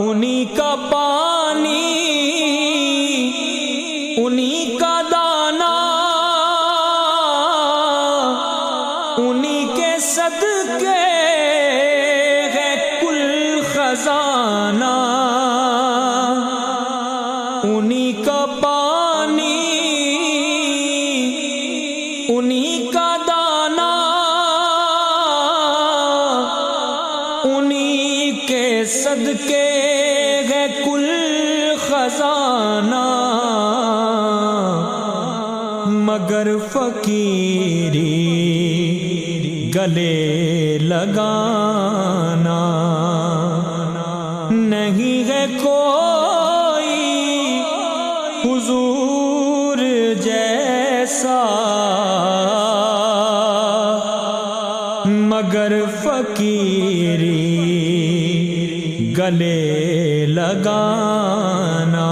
انہی کا پانی انہی کا دانا انہی کے صدقے ہے کل خزانہ انہی کا پانی انہی کا دانا انہی کے صدقے ہے کل خزانہ مگر فقیری گلے لگانا نہیں ہے کوئی حضور جیسا مگر فقیری گلے لگانا